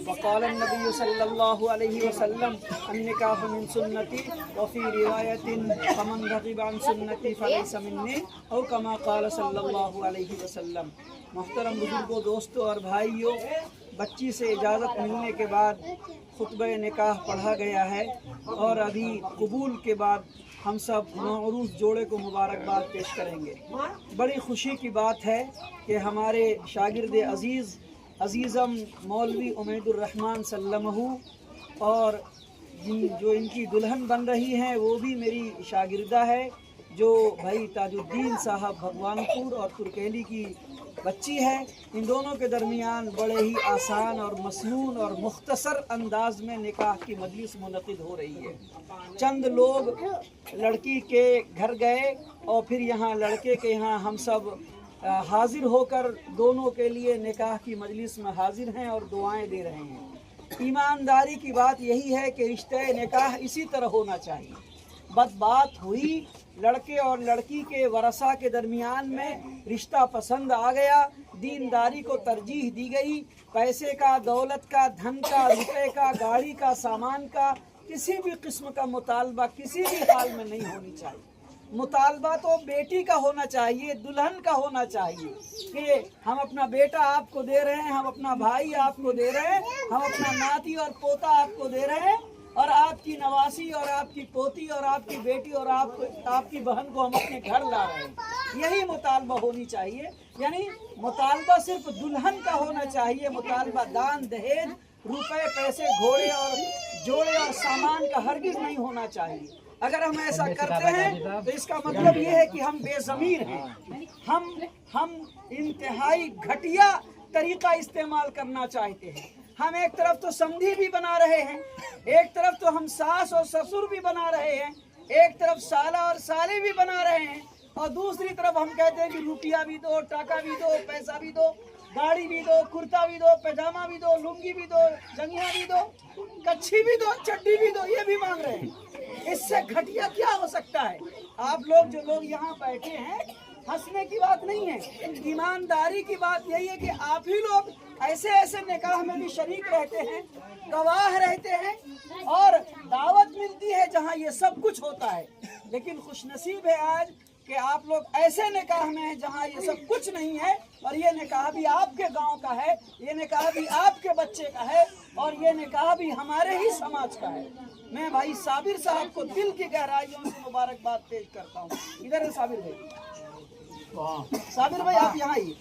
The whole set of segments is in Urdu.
وقال النبي صلى الله عليه وسلم النكاح من سنتي وفي رواية فمن رغب عن سنتي فليس مني او كما قال صلی اللہ علیہ وسلم۔ محترم بزرگوں، دوستوں اور بھائیوں، بچی سے اجازت ملنے کے بعد خطبہ نکاح پڑھا گیا ہے اور ابھی قبول کے بعد ہم سب نوعروس جوڑے کو مبارکباد پیش کریں گے۔ بڑی خوشی کی بات ہے کہ ہمارے شاگرد عزیزم مولوی عمید الرحمن سلمہ اور جو ان کی دلہن بن رہی ہیں وہ بھی میری شاگردہ ہے، جو بھائی تاج الدین صاحب بھگوان پور اور ترکیلی کی بچی ہے۔ ان دونوں کے درمیان بڑے ہی آسان اور مسنون اور مختصر انداز میں نکاح کی مجلس منعقد ہو رہی ہے۔ چند لوگ لڑکی کے گھر گئے اور پھر یہاں لڑکے کے یہاں ہم سب حاضر ہو کر دونوں کے لیے نکاح کی مجلس میں حاضر ہیں اور دعائیں دے رہے ہیں۔ ایمانداری کی بات یہی ہے کہ رشتہ نکاح اسی طرح ہونا چاہیے۔ بات ہوئی لڑکے اور لڑکی کے ورثہ کے درمیان میں، رشتہ پسند آ گیا، دینداری کو ترجیح دی گئی، پیسے کا، دولت کا، دھن کا، روپے کا، گاڑی کا، سامان کا، کسی بھی قسم کا مطالبہ کسی بھی حال میں نہیں ہونی چاہیے۔ مطالبہ تو بیٹی کا ہونا چاہیے، دلہن کا ہونا چاہیے کہ ہم اپنا بیٹا آپ کو دے رہے ہیں، ہم اپنا بھائی آپ کو دے رہے ہیں، ہم اپنا ناتی اور پوتا آپ کو دے رہے ہیں، اور آپ کی نواسی اور آپ کی پوتی اور آپ کی بیٹی اور آپ کی بہن کو ہم اپنے گھر لا رہے ہیں۔ یہی مطالبہ ہونی چاہیے، یعنی مطالبہ صرف دلہن کا ہونا چاہیے، مطالبہ دان دہیج، روپے پیسے، گھوڑے اور جوڑے اور سامان کا ہرگز نہیں ہونا چاہیے۔ اگر ہم ایسا کرتے ہیں تو اس کا مطلب یہ ہے کہ ہم بے ضمیر ہیں، ہم انتہائی گھٹیا طریقہ استعمال کرنا چاہتے ہیں۔ ہم ایک طرف تو سمدھی بھی بنا رہے ہیں، ایک طرف تو ہم ساس اور سسر بھی بنا رہے ہیں، ایک طرف سالہ اور سالے بھی بنا رہے ہیں، اور دوسری طرف ہم کہتے ہیں کہ روپیہ بھی دو، ٹاکا بھی دو، پیسہ بھی دو، گاڑی بھی دو، کرتا بھی دو، پیجامہ بھی دو، لنگی بھی دو، جنگیاں بھی دو، کچھی بھی دو، چڈی بھی دو، یہ بھی مانگ رہے ہیں۔ اس سے گھٹیا کیا ہو سکتا ہے؟ آپ لوگ جو لوگ یہاں بیٹھے ہیں، ہنسنے کی بات نہیں ہے، ایمانداری کی بات یہی ہے کہ آپ ہی لوگ ایسے نکاح میں بھی شریک رہتے ہیں، گواہ رہتے ہیں، اور دعوت ملتی ہے جہاں یہ سب کچھ ہوتا ہے۔ لیکن خوش نصیب ہے آج کہ آپ لوگ ایسے نکاح میں ہیں جہاں یہ سب کچھ نہیں ہے، اور یہ نکاح بھی آپ کے گاؤں کا ہے، یہ نکاح بھی آپ کے بچے کا ہے، اور یہ نکاح بھی ہمارے ہی سماج کا ہے۔ میں بھائی صابر صاحب کو دل کی گہرائیوں سے مبارکباد پیش کرتا ہوں۔ ادھر ہے صابر بھائی، صابر بھائی آپ یہاں ہی،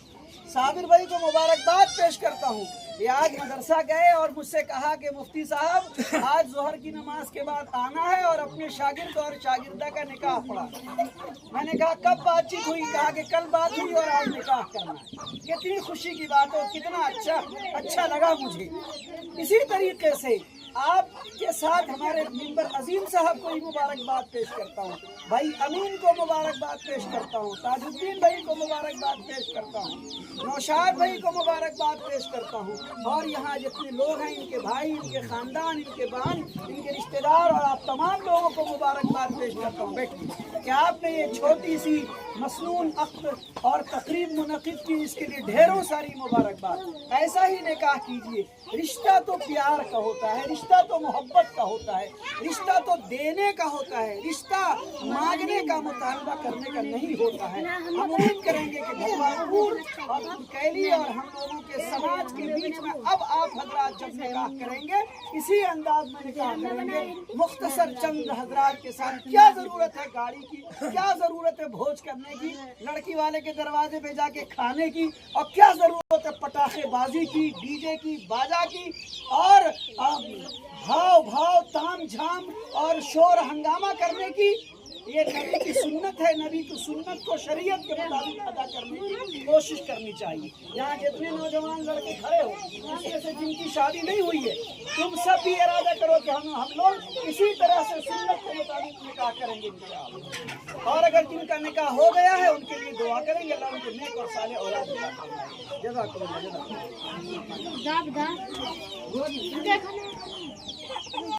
صابر بھائی کو مبارکباد پیش کرتا ہوں۔ یہ آج مدرسہ گئے اور مجھ سے کہا کہ مفتی صاحب آج ظہر کی نماز کے بعد آنا ہے اور اپنے شاگرد اور شاگردہ کا نکاح پڑھا۔ میں نے کہا کب بات چیت ہوئی؟ کہا کہ کل بات ہوئی اور آج نکاح کرنا ہے۔ کتنی خوشی کی بات ہو، کتنا اچھا لگا مجھے۔ اسی طریقے سے آپ کے ساتھ ہمارے ممبر عظیم صاحب کو ہی مبارکباد پیش کرتا ہوں، بھائی امین کو مبارکباد پیش کرتا ہوں، تاج الدین بھائی کو مبارکباد پیش کرتا ہوں، نوشاد بھائی کو مبارکباد پیش کرتا ہوں، اور یہاں جتنے لوگ ہیں، ان کے بھائی، ان کے خاندان، ان کے بہن، ان کے رشتہ دار، اور آپ تمام لوگوں کو مبارکباد پیش کرتا ہوں۔ بیٹھیے کہ آپ نے یہ چھوٹی سی مسنون عقد اور تقریب منعقد کی، اس کے لیے ڈھیروں ساری مبارکباد۔ ایسا ہی نکاح کیجیے۔ رشتہ تو پیار کا ہوتا ہے، رشتہ تو محبت کا ہوتا ہے، رشتہ تو دینے کا ہوتا ہے، رشتہ مانگنے کا، مطالبہ کرنے کا نہیں ہوتا ہے۔ ہم امید کریں گے کہ بھگوان پور اور ترکیلی اور ہم لوگوں کے سماج کے بیچ میں اب آپ حضرات جب نکاح کریں گے اسی انداز میں نکاح کریں گے، مختصر چند حضرات کے ساتھ۔ کیا ضرورت ہے گاڑی کی، کیا ضرورت ہے بھوج کرنے کی، لڑکی والے کے دروازے پہ جا کے کھانے کی، اور کیا ضرورت ہے پٹاخے بازی کی، ڈی جے کی، باجا کی، اور بھاؤ تام جھام اور شور ہنگامہ کرنے کی۔ یہ نبی کی سنت ہے، نبی کی سنت کو شریعت کے مطابق ادا کرنے کی کوشش کرنی چاہیے۔ یہاں جتنے نوجوان لڑکے کھڑے ہو، اس میں سے جن کی شادی نہیں ہوئی ہے، تم سب بھی ارادہ کرو کہ ہم لوگ اسی طرح سے سنت کے مطابق نکاح کریں گے انشاءاللہ۔ اور اگر جن کا نکاح ہو گیا ہے ان کے لیے دعا کریں گے، اللہ ان کو نیک اور صالح اولاد عطا فرمائے۔ جزاکم اللہ۔